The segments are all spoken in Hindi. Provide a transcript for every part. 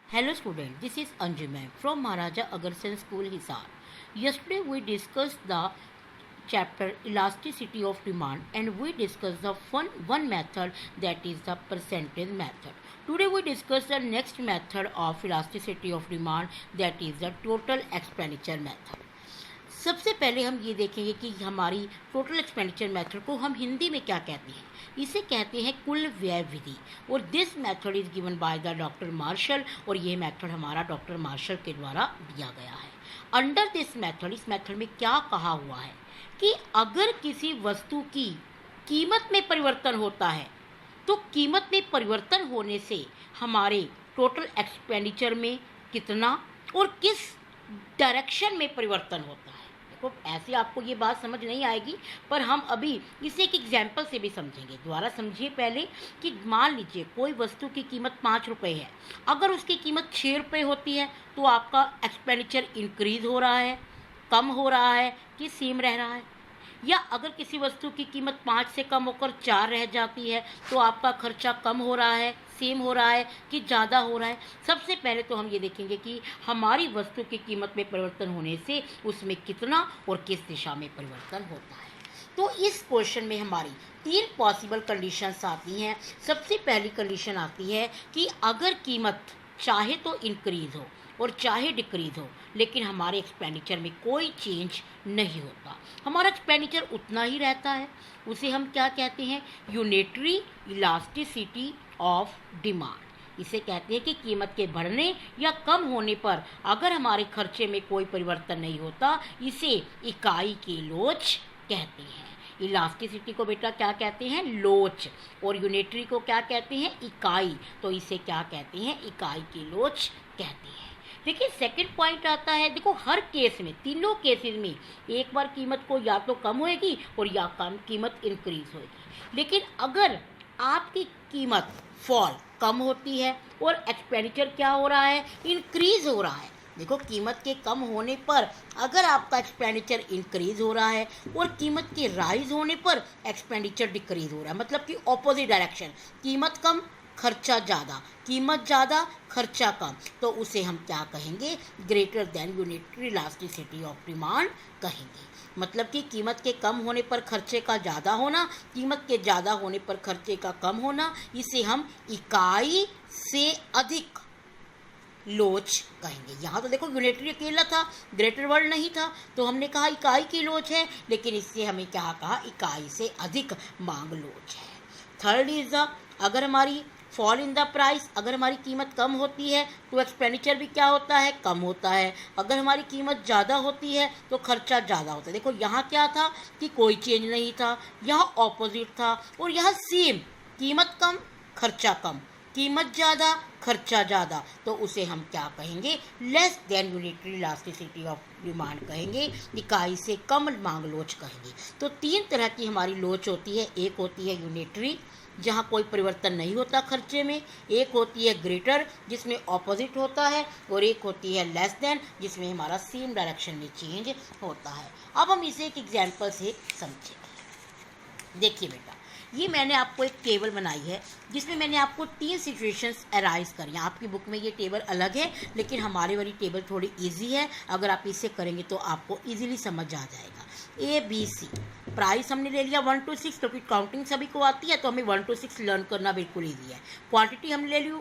Hello student, this is Anjuman from Maharaja Agarsen School Hisar. Yesterday we discussed the chapter elasticity of demand and we discussed the one method, that is the percentage method. Today we discuss the next method of elasticity of demand, that is the total expenditure method. सबसे पहले हम ये देखेंगे कि हमारी टोटल एक्सपेंडिचर मेथड को हम हिंदी में क्या कहते हैं। इसे कहते हैं कुल व्यय विधि और this method is given by the doctor Marshall और ये मेथड हमारा डॉक्टर मार्शल के द्वारा दिया गया है। अंडर दिस मेथड, इस मेथड में क्या कहा हुआ है कि अगर किसी वस्तु की कीमत में परिवर्तन होता है तो कीमत में परिवर्तन होने से हमारे टोटल एक्सपेंडिचर में कितना और किस डायरेक्शन में परिवर्तन होता है। देखो ऐसे आपको ये बात समझ नहीं आएगी, पर हम अभी इसे एक एग्जाम्पल से भी समझेंगे। दोबारा समझिए पहले कि मान लीजिए कोई वस्तु की कीमत 5 रुपये है, अगर उसकी कीमत 6 रुपये होती है तो आपका एक्सपेंडिचर इंक्रीज हो रहा है, कम हो रहा है कि सेम रह रहा है। या अगर किसी वस्तु की कीमत 5 से कम होकर 4 रह जाती है तो आपका खर्चा कम हो रहा है, सेम हो रहा है कि ज़्यादा हो रहा है। सबसे पहले तो हम ये देखेंगे कि हमारी वस्तु की कीमत में परिवर्तन होने से उसमें कितना और किस दिशा में परिवर्तन होता है। तो इस क्वेश्चन में हमारी 3 पॉसिबल कंडीशंस आती हैं। सबसे पहली कंडीशन आती है कि अगर कीमत चाहे तो इंक्रीज हो और चाहे डिक्रीज हो, लेकिन हमारे एक्सपेंडिचर में कोई चेंज नहीं होता, हमारा एक्सपेंडिचर उतना ही रहता है, उसे हम क्या कहते हैं? Unitary elasticity of demand. इसे कहते हैं कि कीमत के बढ़ने या कम होने पर अगर हमारे खर्चे में कोई परिवर्तन नहीं होता, इसे इकाई के लोच कहते हैं। इलास्टिसिटी को बेटा क्या कहते हैं? लोच। और यूनिटरी को क्या कहते हैं? इकाई। तो इसे क्या कहते हैं? इकाई की लोच कहते हैं। देखिए सेकंड पॉइंट आता है, देखो हर केस में, तीनों केसेस में एक बार कीमत को या तो कम होएगी और या कम कीमत इंक्रीज होएगी। लेकिन अगर आपकी कीमत फॉल कम होती है और एक्सपेंडिचर क्या हो रहा है? इंक्रीज हो रहा है। देखो कीमत के कम होने पर अगर आपका एक्सपेंडिचर इंक्रीज हो रहा है और कीमत के राइज होने पर एक्सपेंडिचर डिक्रीज हो रहा है, मतलब कि ऑपोजिट डायरेक्शन, कीमत कम खर्चा ज़्यादा, कीमत ज़्यादा खर्चा कम, तो उसे हम क्या कहेंगे? Greater than unitary elasticity of demand कहेंगे। मतलब कि कीमत के कम होने पर खर्चे का ज़्यादा होना, कीमत के ज़्यादा होने पर खर्चे का कम होना, इसे हम इकाई से अधिक लोच कहेंगे। यहाँ तो देखो यूनिटरी अकेला था, ग्रेटर वर्ड नहीं था, तो हमने कहा इकाई की लोच है, लेकिन इससे हमें क्या कहा? इकाई से अधिक मांग लोच है। थर्ड इज द, अगर हमारी फॉल इन द प्राइस, अगर हमारी कीमत कम होती है तो एक्सपेंडिचर भी क्या होता है? कम होता है। अगर हमारी कीमत ज़्यादा होती है तो खर्चा ज़्यादा होता है। देखो यहाँ क्या था कि कोई चेंज नहीं था, यहाँ ऑपोजिट था, और यहाँ सेम, कीमत कम खर्चा कम, कीमत ज़्यादा खर्चा ज़्यादा, तो उसे हम क्या कहेंगे? Less than unitary elasticity of demand कहेंगे, इकाई से कम मांग लोच कहेंगे। तो 3 तरह की हमारी लोच होती है। एक होती है यूनिटरी, जहाँ कोई परिवर्तन नहीं होता खर्चे में, एक होती है ग्रेटर जिसमें ऑपोजिट होता है, और एक होती है लेस देन जिसमें हमारा सेम डायरेक्शन में चेंज होता है। अब हम इसे एक एग्जाम्पल से समझेंगे। देखिए बेटा, ये मैंने आपको एक टेबल बनाई है जिसमें मैंने आपको 3 सिचुएशंस अराइज करी हैं। आपकी बुक में ये टेबल अलग है, लेकिन हमारे वाली टेबल थोड़ी इजी है। अगर आप इसे करेंगे तो आपको इजीली समझ आ जाएगा। ABC प्राइस हमने ले लिया 1 to 6, क्योंकि काउंटिंग सभी को आती है तो हमें 1 to 6 लर्न करना बिल्कुल ईजी है। क्वांटिटी हमने ले ली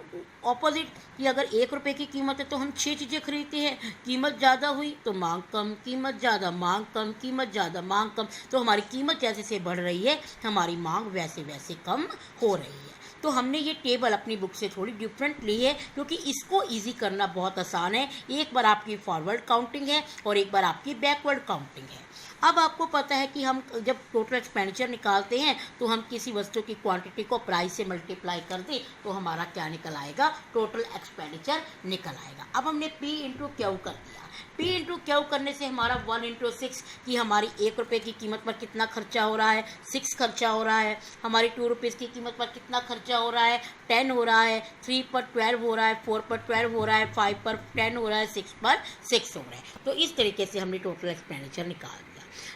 ऑपोजिट, कि अगर 1 रुपये की कीमत है तो हम 6 चीज़ें खरीदते हैं, कीमत ज़्यादा हुई तो मांग कम, कीमत ज़्यादा मांग कम, कीमत ज़्यादा मांग कम, तो हमारी कीमत जैसे से बढ़ रही है हमारी मांग वैसे वैसे कम हो रही है। तो हमने ये टेबल अपनी बुक से थोड़ी डिफरेंट ली है, क्योंकि इसको इजी करना बहुत आसान है। एक बार आपकी फॉरवर्ड काउंटिंग है और एक बार आपकी बैकवर्ड काउंटिंग है। अब आपको पता है कि हम जब टोटल एक्सपेंडिचर निकालते हैं तो हम किसी वस्तु की क्वांटिटी को प्राइस से मल्टीप्लाई कर दें तो हमारा क्या निकल आएगा? टोटल एक्सपेंडिचर निकल आएगा। अब हमने P इंटू क्यू कर दिया। P इंटू क्यू करने से हमारा 1 इंटू 6, कि हमारी 1 रुपये की कीमत पर कितना खर्चा हो रहा है? 6 खर्चा हो रहा है। हमारी 2 रुपीज़ की कीमत पर कितना खर्चा हो रहा है? 10 हो रहा है। 3 पर 12 हो रहा है, 4 पर 12 हो रहा है, 5 पर 10 हो रहा है, 6 पर 6 हो रहा है। तो इस तरीके से हमने टोटल एक्सपेंडिचर निकाल दिया।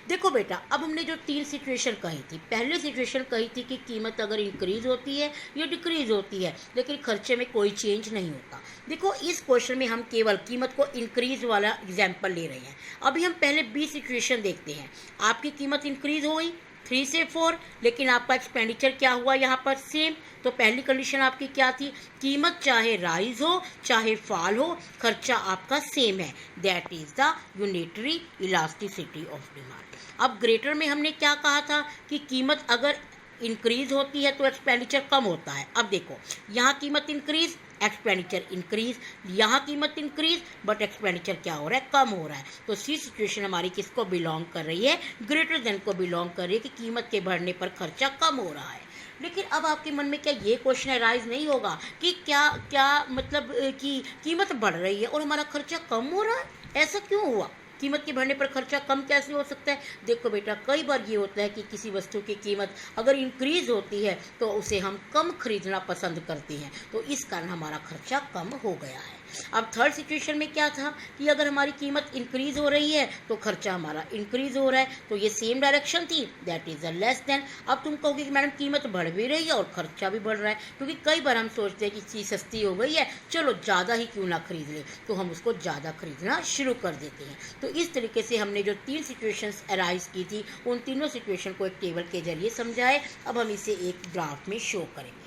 देखो बेटा, अब हमने जो 3 सिचुएशन कही थी, पहले सिचुएशन कही थी कि कीमत अगर इंक्रीज होती है या डिक्रीज होती है लेकिन खर्चे में कोई चेंज नहीं होता। देखो इस क्वेश्चन में हम केवल कीमत को इंक्रीज वाला एग्जाम्पल ले रहे हैं। अभी हम पहले बी सिचुएशन देखते हैं। आपकी कीमत इंक्रीज हो गई 3 से 4, लेकिन आपका एक्सपेंडिचर क्या हुआ यहाँ पर सेम। तो पहली कंडीशन आपकी क्या थी, कीमत चाहे राइज हो चाहे फॉल हो, खर्चा आपका सेम है। That is the unitary elasticity of demand. अब ग्रेटर में हमने क्या कहा था कि कीमत अगर इंक्रीज होती है तो एक्सपेंडिचर कम होता है। अब देखो यहाँ कीमत इंक्रीज, एक्सपेंडिचर इंक्रीज, यहाँ कीमत इंक्रीज बट एक्सपेंडिचर क्या हो रहा है, कम हो रहा है। तो सी सिचुएशन हमारी किसको बिलोंग कर रही है, ग्रेटर देन को बिलोंग कर रही है कि कीमत के बढ़ने पर खर्चा कम हो रहा है। लेकिन अब आपके मन में क्या ये क्वेश्चन अराइज नहीं होगा कि क्या मतलब कि कीमत बढ़ रही है और हमारा खर्चा कम हो रहा है, ऐसा क्यों हुआ, कीमत के बढ़ने पर खर्चा कम कैसे हो सकता है। देखो बेटा, कई बार ये होता है कि किसी वस्तु की कीमत अगर इंक्रीज होती है तो उसे हम कम खरीदना पसंद करते हैं, तो इस कारण हमारा खर्चा कम हो गया है। अब थर्ड सिचुएशन में क्या था कि अगर हमारी कीमत इंक्रीज हो रही है तो खर्चा हमारा इंक्रीज हो रहा है, तो ये सेम डायरेक्शन थी, that is a less than. अब तुम कहोगे कि मैडम कीमत बढ़ भी रही है और खर्चा भी बढ़ रहा है, क्योंकि कई बार हम सोचते हैं कि चीज़ सस्ती हो गई है, चलो ज़्यादा ही क्यों ना खरीद ले, तो हम उसको ज़्यादा खरीदना शुरू कर देते हैं। तो इस तरीके से हमने जो 3 सिचुएशंस अराइज की थी उन तीनों सिचुएशन को एक टेबल के जरिए समझाए। अब हम इसे एक ग्राफ में शो करेंगे।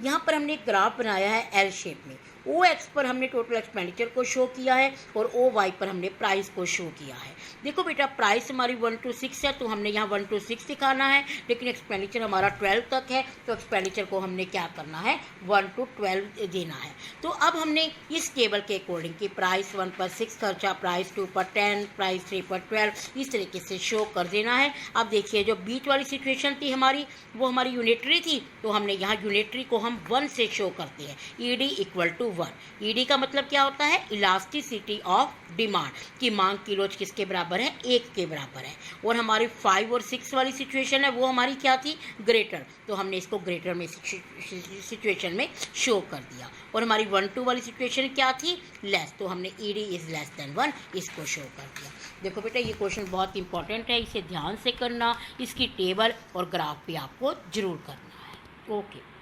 यहाँ पर हमने एक ग्राफ बनाया है एल शेप में। ओ एक्स पर हमने टोटल एक्सपेंडिचर को शो किया है और ओ वाई पर हमने प्राइस को शो किया है। देखो बेटा, प्राइस हमारी 1 to 6 है तो हमने यहाँ 1 to 6 दिखाना है, लेकिन एक्सपेंडिचर हमारा 12 तक है तो एक्सपेंडिचर को हमने क्या करना है, 1 to 12 देना है। तो अब हमने इस टेबल के अकॉर्डिंग कि प्राइस 1 पर 6 खर्चा, प्राइस 2 पर 10, प्राइस 3 पर 12, इस तरीके से शो कर देना है। अब देखिए, जो बीच वाली सिचुएशन थी हमारी, वो हमारी यूनिटरी थी, तो हमने यहाँ यूनिटरी को हम 1 से शो करते हैं, ED इक्वल टू 1। ED का मतलब क्या होता है, इलास्टिसिटी ऑफ डिमांड, की मांग की रोज किसके बराबर है, 1 के बराबर है। और हमारी 5 और 6 वाली सिचुएशन है वो हमारी क्या थी, ग्रेटर, तो हमने इसको ग्रेटर में सिचुएशन में शो कर दिया। और हमारी 1-2 वाली सिचुएशन क्या थी, लेस, तो हमने ED इज लेस देन 1 इसको शो कर दिया। देखो बेटा, ये क्वेश्चन बहुत इंपॉर्टेंट है, इसे ध्यान से करना, इसकी टेबल और ग्राफ भी आपको जरूर करना है। ओके।